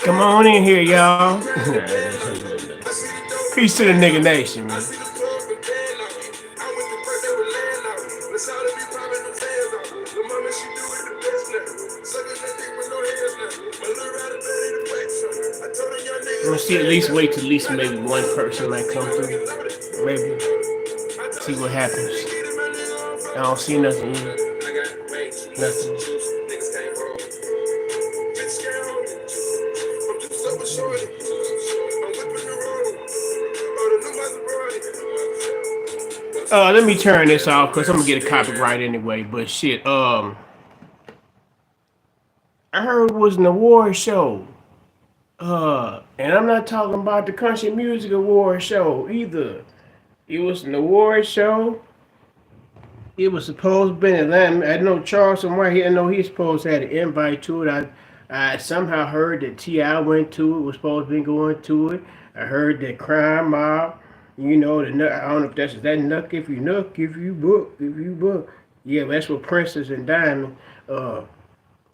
Come on in here, y'all. Peace to the nigga nation, man. I'm gonna see at least wait till at least maybe one person might come through. Maybe see what happens. I don't see nothing either. Nothing. Let me turn this off because I'm gonna get a copyright anyway. But shit, I heard it was an award show. And I'm not talking about the country music award show either. It was an award show. It was supposed to be in Atlanta. I know Charleston White. I know he's supposed to have an invite to it. I somehow heard that T.I. went to it. Was supposed to be going to it. I heard that Crime Mob. You know the I don't know if that's that nuck if you nuck if you book if you book. Yeah, that's what Princess and Diamond. Uh,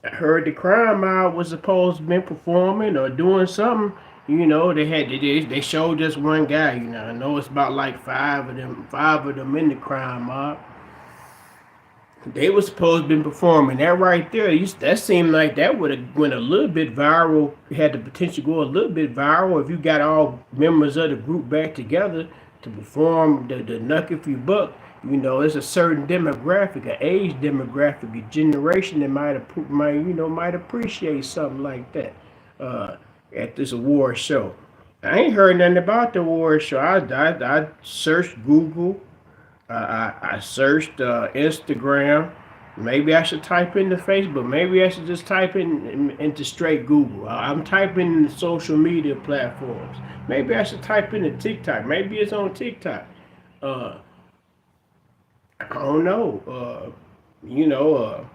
I heard the Crime Mob was supposed to be performing or doing something. You know, they showed just one guy. You know, I know it's about like five of them in the Crime Mob. They were supposed to be performing that right there. That seemed like that would have went a little bit viral. Had the potential to go a little bit viral if you got all members of the group back together to perform the Nuck If You Buck. You know, it's a certain demographic, an age demographic, a generation that might appreciate something like that uh, at this award show. I ain't heard nothing about the award show. I searched Google. I searched Instagram. Maybe I should type into Facebook. Maybe I should just type into straight Google. I'm typing in the social media platforms. Maybe I should type into TikTok. Maybe it's on TikTok. Uh, I don't know. You know,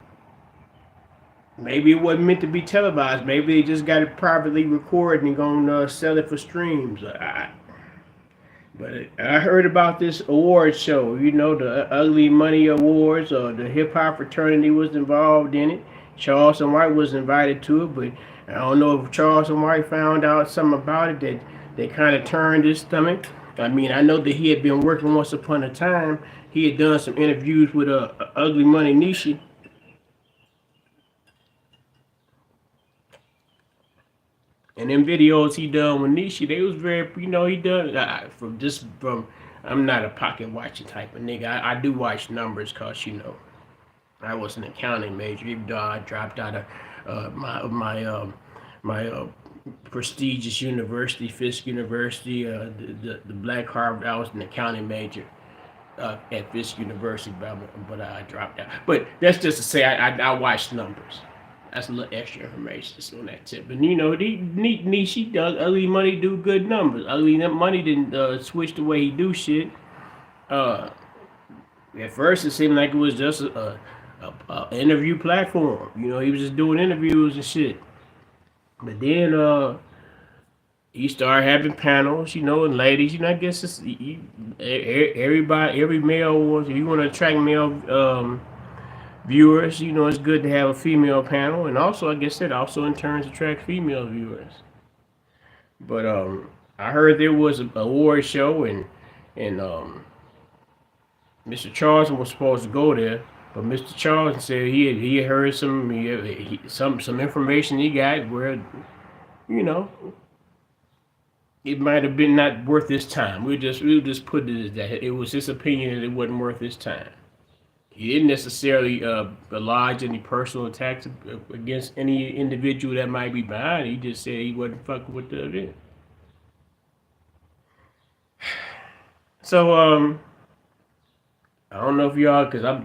maybe it wasn't meant to be televised. Maybe they just got it privately recorded and gonna sell it for streams. But I heard about this award show. You know, the Ugly Money Awards, or the hip hop fraternity was involved in it. Charleston White was invited to it, but I don't know if Charleston White found out something about it that kind of turned his stomach. I mean, I know that he had been working once upon a time. He had done some interviews with Ugly Money Nishi. And them videos he done with Nishi, they was very, he done from. I'm not a pocket watching type of nigga. I do watch numbers, cause I was an accounting major. Even though I dropped out of my prestigious university, Fisk University, the Black Harvard. I was an accounting major at Fisk University, but I dropped out. But that's just to say I watch numbers. That's a little extra information just on that tip. But she does. Ugly Money do good numbers. Ugly Money didn't switch the way he do shit. Uh, at first it seemed like it was just a interview platform. You know, he was just doing interviews and shit. But then he started having panels, and ladies. I guess everybody, every male wants. If you want to attract male viewers, it's good to have a female panel, and also, like I said, also in turns attract female viewers. But I heard there was an award show, and Mr. Charleston was supposed to go there, but Mr. Charleston said he heard some information he got where you know it might have been not worth his time. We'll just put it as that. It was his opinion that it wasn't worth his time. He didn't necessarily lodge any personal attacks against any individual that might be behind it. He just said he wasn't fucking with the event. So I don't know if y'all, cause I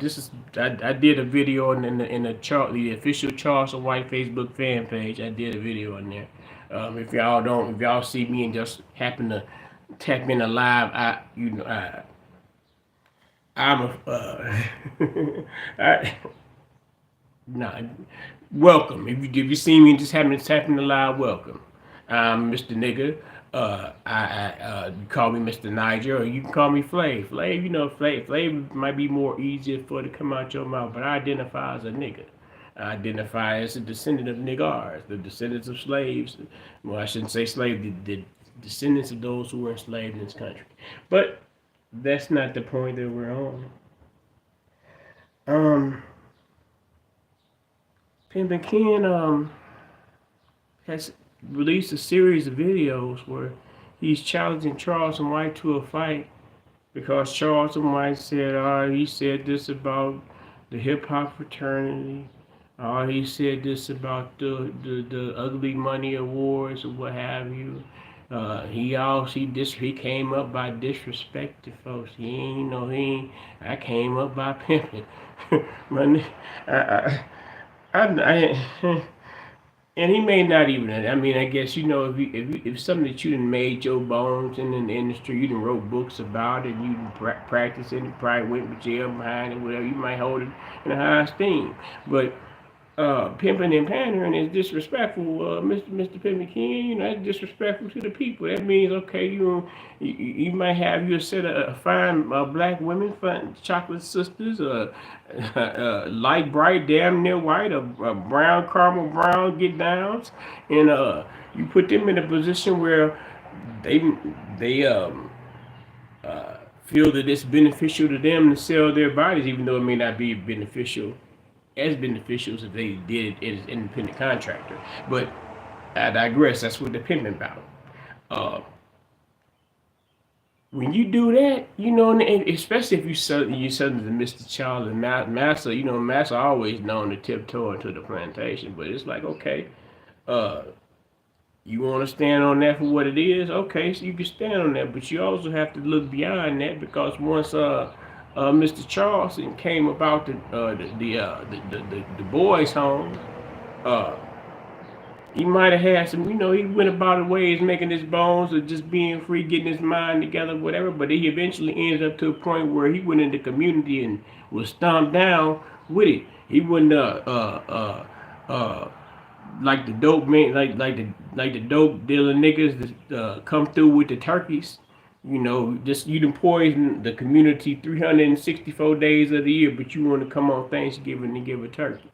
did a video the official Charleston White Facebook fan page. I did a video on there. If y'all see me and just happen to tap in a live, I'm a I, nah, welcome. If you see me just happen to tap in the live, welcome. I'm Mr. Nigga. You call me Mr. Niger, or you can call me Flav. Flav might be more easier for it to come out your mouth, but I identify as a nigga. identify as a descendant of niggars, the descendants of slaves. Well, I shouldn't say slave, the descendants of those who were enslaved in this country. But that's not the point that we're on. Um, Pimpin Ken has released a series of videos where he's challenging Charleston White to a fight because Charleston White said, he said this about the hip hop fraternity. He said this about the ugly money awards or what have you. He came up by disrespecting folks. He ain't you know he ain't, I came up by pimping. But I and he may not even. I mean, I guess if something that you done made your bones in the industry, you done wrote books about it, you done practiced it, you probably went to jail behind it, whatever. You might hold it in high esteem, but pimping and pandering is disrespectful, Mr. Pimpin Ken. That's disrespectful to the people. That means okay, you might have you a set of fine black women, fun chocolate sisters, light bright, damn near white, brown caramel brown get downs, and you put them in a position where they they feel that it's beneficial to them to sell their bodies, even though it may not be beneficial as if they did it as an independent contractor. But I digress. That's what the pimping about. Uh, when you do that, and especially if you suddenly Mr. Charles and Massa, Massa always known to tiptoe into the plantation. But it's like, okay, uh, you want to stand on that for what it is, okay, so you can stand on that. But you also have to look beyond that because once Mr. Charleston came about the boys' home. Uh, he might have had some, he went about his ways making his bones or just being free, getting his mind together, whatever. But he eventually ended up to a point where he went into the community and was stomped down with it. He wouldn't uh, like the dope man, like the dope dealer niggas that come through with the turkeys. Just you done poison the community 364 days of the year, but you want to come on Thanksgiving and give a turkey.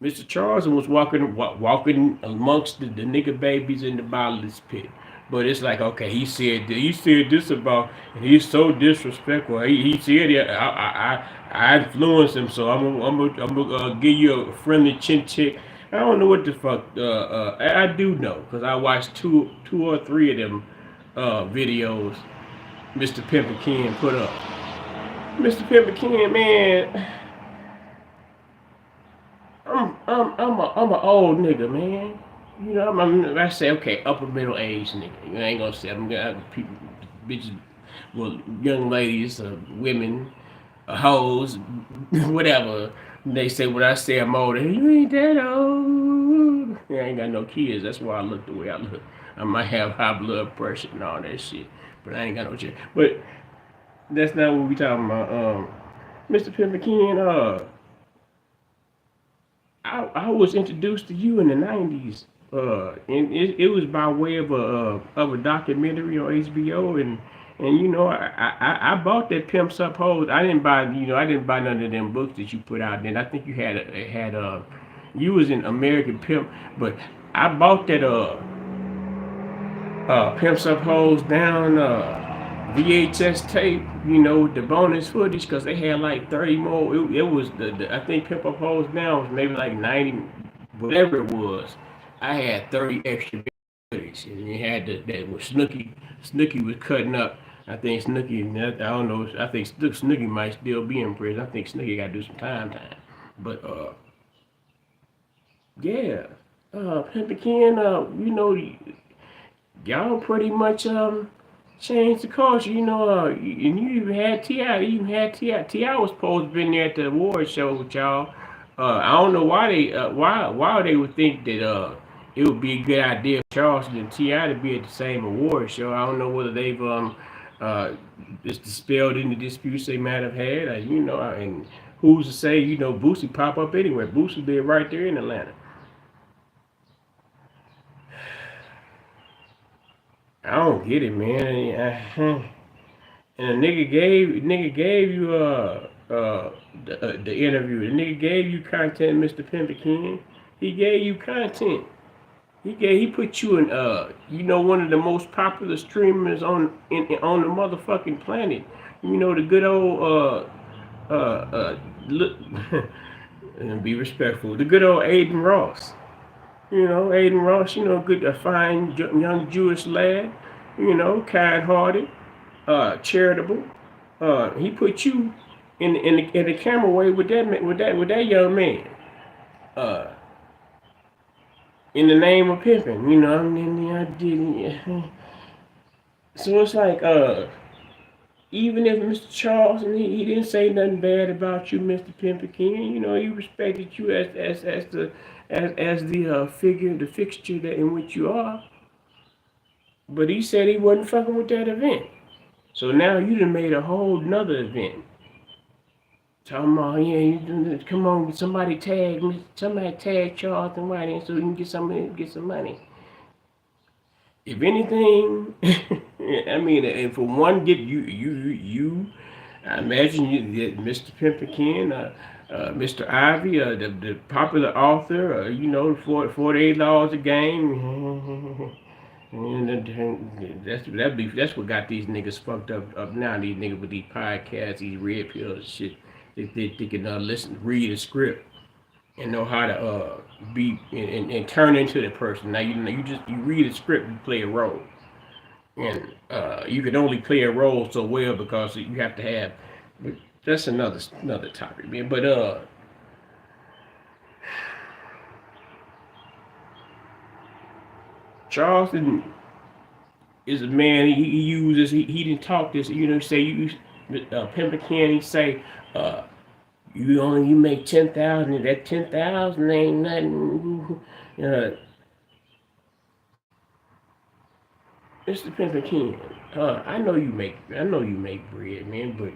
Mr. Charleston was walking amongst the nigga babies in the bottomless pit. But it's like, okay, he said this about, and he's so disrespectful. He said it. I influenced him, so I'm gonna give you a friendly chin check. I don't know what the fuck. I do know because I watched two or three of them videos Mr. Pimpin Ken put up. Mr. Pimpin Ken, man, I'm an old nigga, man. I say okay, upper middle age nigga. You ain't gonna say I'm gonna people, bitches, well, young ladies, women, hoes, whatever. They say when I say I'm older, you ain't that old. I ain't got no kids. That's why I look the way I look. I might have high blood pressure and all that shit, but I ain't got no shit. But that's not what we talking about. Mr. Pimpin Ken, I was introduced to you in the '90s, and it was by way of a documentary on HBO, and I bought that Pimps Up Hoes. I didn't buy none of them books that you put out. Then I think you you was in American Pimp, but I bought that Pimps Up Hoes Down VHS tape, the bonus footage, because they had like 30 more. It was I think Pimp Up Hoes Down was maybe like 90, whatever it was. I had 30 extra footage, and you had that was Snooki. Snooki was cutting up. I think Snooki, I don't know, I think Snooki might still be in prison. I think Snooki got to do some time. But, yeah, Pimpin Ken, y'all pretty much changed the culture, and you even had Ti. You even had Ti. Ti was supposed to be there at the award show with y'all. I don't know why they would think that it would be a good idea for Charleston and Ti to be at the same award show. I don't know whether they've just dispelled any disputes they might have had. And who's to say Boosie pop up anywhere? Boosie live right there in Atlanta. I don't get it, man. And a nigga gave you uh, the interview. The nigga gave you content, Mr. Pimpin Ken. He gave you content. He put you in one of the most popular streamers on the motherfucking planet. You know the good old look and be respectful. The good old Aiden Ross. You know, Aiden Ross, good, a fine young Jewish lad, kind-hearted, charitable. He put you in the camera way with that young man. Uh, in the name of pimping, I didn't. So it's like, even if Mr. Charles he didn't say nothing bad about you, Mr. Pimpin Ken, he respected you as the figure, the fixture that in which you are. But he said he wasn't fucking with that event. So now you done made a whole nother event. Talking about, yeah, come on, somebody tag Charleston White in so you can get some money. If anything, I mean, and for one, get you. I imagine you get Mr. Pimpin Ken, Mr. Ivy, the popular author, the 48 Laws of Game. And that's what got these niggas fucked up now. These niggas with these podcasts, these red pills and shit. They can read a script and know how to be and turn into the person. Now you read a script, you play a role, and you can only play a role so well because you have to have. But that's another topic, man. But Charleston is a man. He uses. He didn't talk this. Say you Pimpin Ken. He say. You make 10,000, and that 10,000 ain't nothing. Mr. Pimpin Ken, I know you make bread, man, but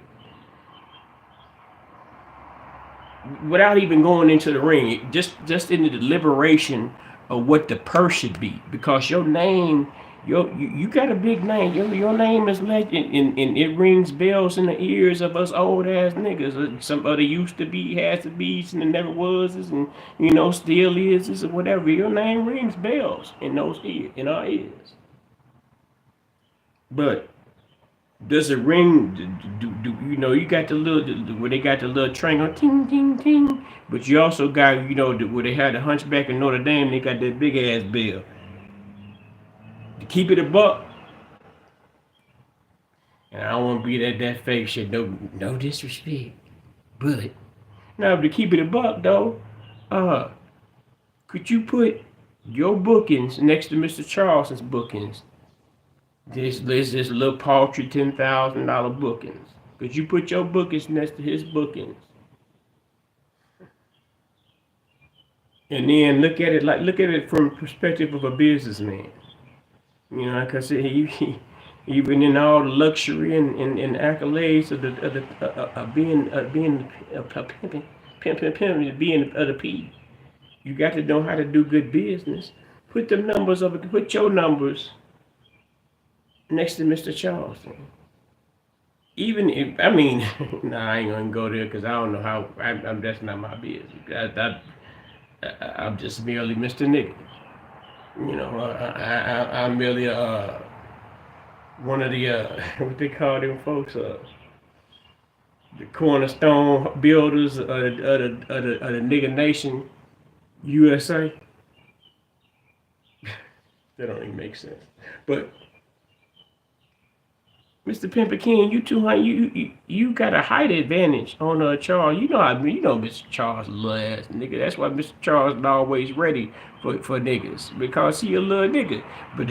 without even going into the ring, just in the deliberation of what the purse should be, because your name. You got a big name. Your name is legend, and it rings bells in the ears of us old ass niggas. Some other used to be, has to be, and it never was, and still is, or whatever. Your name rings bells in our ears. But does it ring? Do you got the little where they got the little triangle, ting ting ting. But you also got where they had the Hunchback of Notre Dame. They got that big ass bell. To keep it a buck, and I don't want to be that fake shit. No disrespect, but now to keep it a buck though, could you put your bookings next to Mr. Charleston's bookings? This little paltry $10,000 bookings. Could you put your bookings next to his bookings? And then look at it from the perspective of a businessman. Like I said, even in all the luxury and accolades of being a pimping, being of the P, you got to know how to do good business. Put your numbers next to Mr. Charleston. Even if I ain't gonna go there because I don't know how. That's not my business. I'm just merely Mr. Nigga. I'm merely one of the what they call them folks, the cornerstone builders of the nigga nation, USA. That don't even make sense. But Mr. Pimpin Ken, you got a height advantage on Charles. Mr. Charles little ass nigga. That's why Mr. Charles is always ready for niggas, because he a little nigga. But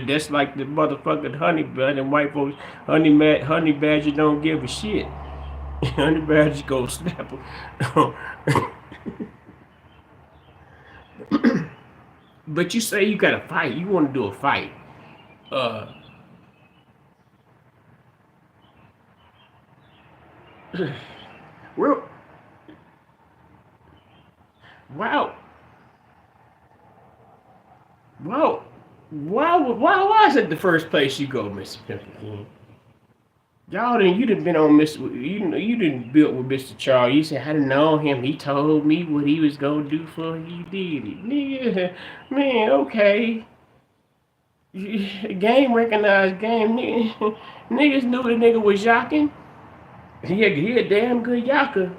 that's like the motherfucking honey bud and white folks. Honey badger don't give a shit. Honey badger go snap him. But you say you got to fight. You want to do a fight. Well, wow. Why was it the first place you go, Mr. Pimpin Ken? You done been on Mr. You done built with Mr. Charles. You said I done known him. He told me what he was gonna do for he did it. Nigga, man, okay. Game recognized game. Niggas knew the nigga was yacking. He a damn good yacker.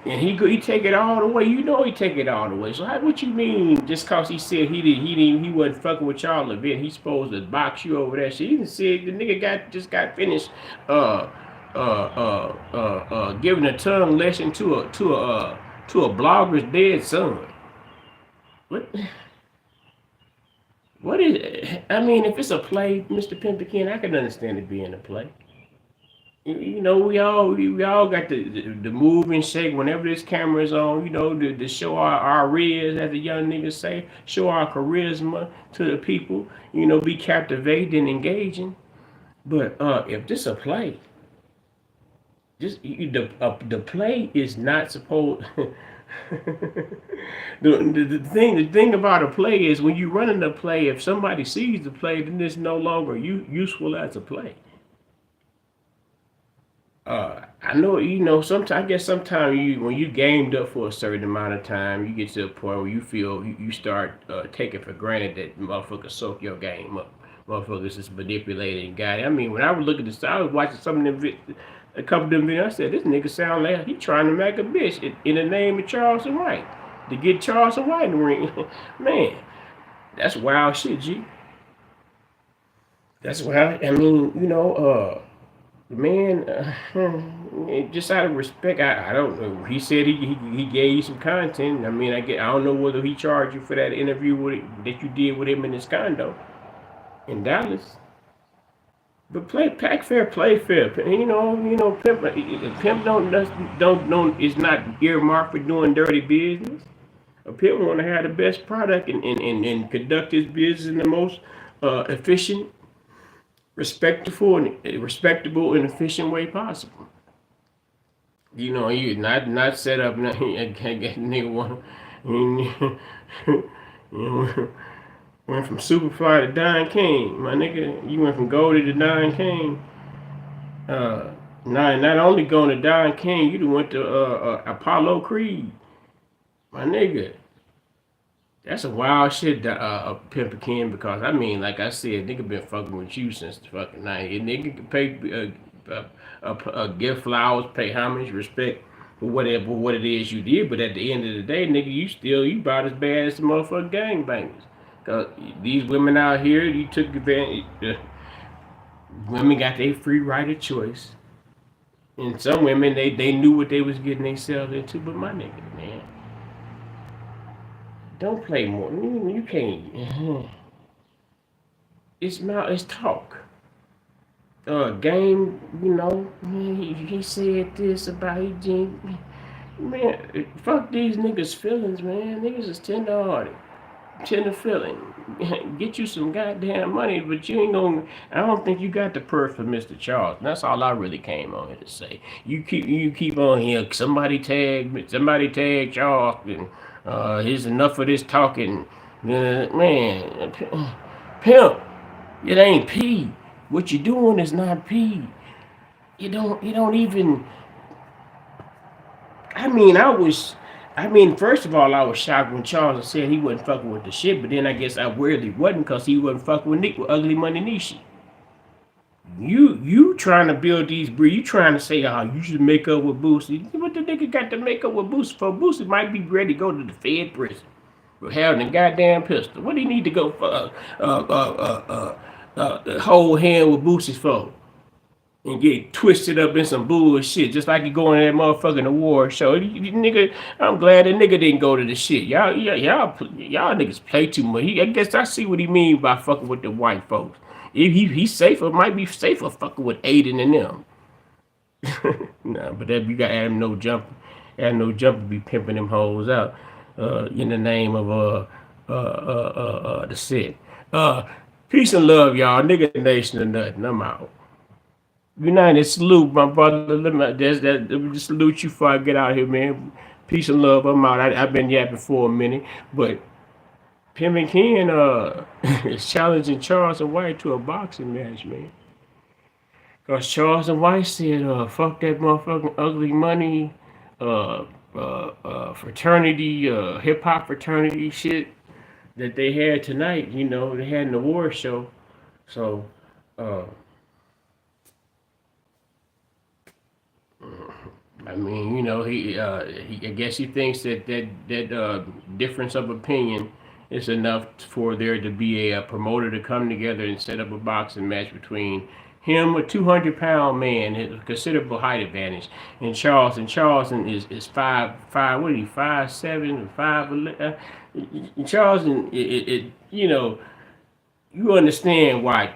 And he take it all the way. You know he take it all the way. So what you mean? Just cause he said he wasn't fucking with y'all event, he's supposed to box you over that shit. He didn't say the nigga got finished uh giving a tongue lesson to a blogger's dead son. What what is it? I mean, if it's a play, Mr. Pimpin Ken, I can understand it being a play. You know, we all got the move and shake whenever this camera is on. You know, to show our riz, as the young niggas say, show our charisma to the people. You know, be captivating and engaging. But if this a play, the play is not supposed. The thing about a play is when you running the play, if somebody sees the play, then it's no longer useful as a play. I know Sometimes I guess sometimes when you gamed up for a certain amount of time, you get to a point where you feel you start taking for granted that motherfuckers soak your game up. Motherfuckers is manipulating guy. I mean, when I was looking at this, I was watching some of them, a couple of them videos. I said, this nigga sound like he trying to make a bitch in the name of Charleston White to get Charleston White in the ring. Man, that's wild shit, G. That's wild. I mean, man, just out of respect, I don't know. He said he gave you some content. I mean, I don't know whether he charged you for that interview that you did with him in his condo in Dallas. But pack fair, play fair. Pimp don't is not earmarked for doing dirty business. A pimp want to have the best product and conduct his business in the most efficient, respectable and efficient way possible. You not set up. I can't get nigga one. You know, went from Superfly to Don King, my nigga. You went from Goldie to Don King. Uh, not only going to Don King, you done went to Apollo Creed, my nigga. That's a wild shit, Pimpin' Ken, because I mean, like I said, nigga been fucking with you since the fucking 90s. Nigga can pay, give flowers, pay homage, respect for what it is you did, but at the end of the day, nigga, you about as bad as the motherfucking gangbangers. Cause these women out here, you took advantage. Women got their free right of choice, and some women they knew what they was getting themselves into. But my nigga, man, don't play more. You can't. It's talk. Game. Man, he said this about man. Fuck these niggas' feelings, man. Niggas is tender-hearted, tender feeling. Get you some goddamn money, but you ain't gonna. I don't think you got the purse for Mr. Charles. That's all I really came on here to say. You keep on here. Somebody tag Charles, and here's enough of this talking. Man, pimp, it ain't P. What you doing is not P. You don't even. I mean, first of all, I was shocked when Charles said he wasn't fucking with the shit, but then I guess I weirdly wasn't because he wasn't fucking with Nick with Ugly Money Nishi. You trying to build these breed? You trying to say, oh, you should make up with Boosie? What the nigga got to make up with Boosie for? Boosie might be ready to go to the Fed prison with having a goddamn pistol. What do he need to go for? Hold hand with Boosie for? And get twisted up in some bullshit, just like you going to that motherfucking award show. Nigga, I'm glad that nigga didn't go to the shit. Y'all niggas play too much. I guess I see what he mean by fucking with the white folks. If he's safer, might be safer fucking with Aiden and them. Nah, but that you got Adam no jump, be pimping them hoes out, in the name of the shit. Peace and love, y'all. Nigga nation or nothing. I'm out. United salute, my brother. Let me just salute you before I get out of here, man. Peace and love. I'm out. I've been yapping for a minute, but Pimpin Ken is challenging Charles White to a boxing match, man. Cause Charleston White said, fuck that motherfucking ugly money, uh, fraternity, hip hop fraternity shit that they had tonight. You know, they had an award show. So, uh, I mean, you know, I guess he thinks that difference of opinion is enough for there to be a promoter to come together and set up a boxing match between him, a 200-pound man, a considerable height advantage, and Charleston. Charleston is five. What are you, 5'7" or 5'11"? Charleston, you know, you understand why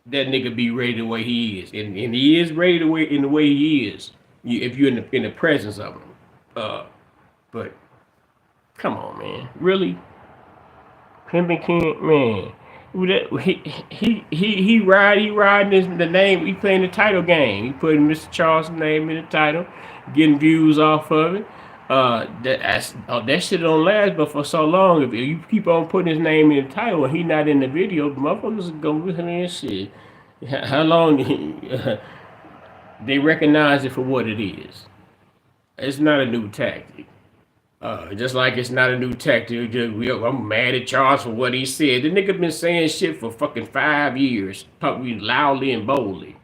that nigga be ready the way he is, and he is ready in the way he is. If you're in the presence of him, but come on, man, really, Pimpin Ken, man. He riding the name. He playing the title game. He putting Mr. Charles's name in the title, getting views off of it. That shit don't last, but for so long, if you keep on putting his name in the title and he not in the video, motherfuckers are gonna listen to this shit. How long they recognize it for what it is? It's not a new tactic. Just like it's not a new tactic. I'm mad at Charles for what he said. The nigga been saying shit for fucking 5 years, probably loudly and boldly.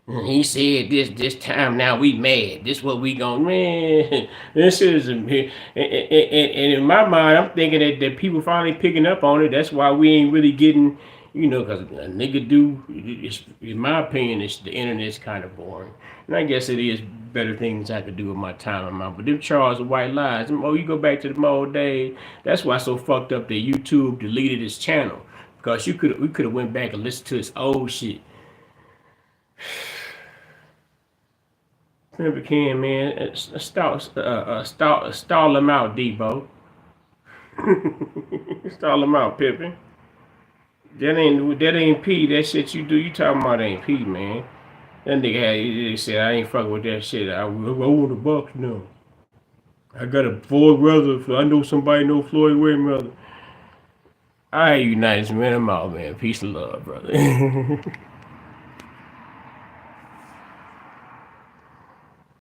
He said this time. Now we mad. This what we gon' man. This is and in my mind, I'm thinking that people finally picking up on it. That's why we ain't really getting, because a nigga do. It's, in my opinion, it's the internet's kind of boring, and I guess it is better things I could do with my time and my. But them Charles White lies. You go back to the old days. That's why it's so fucked up that YouTube deleted his channel because we could have went back and listened to his old shit. Pimpin Ken, man, stall him out, Debo. Stall him out, Pimpin. That ain't P. That shit you do, you talking about ain't P, man. That nigga said I ain't fucking with that shit. I want the Bucks now. I got a Floyd brother. I know somebody know Floyd Mayweather. All right, United, man. I'm out, man. Peace and love, brother.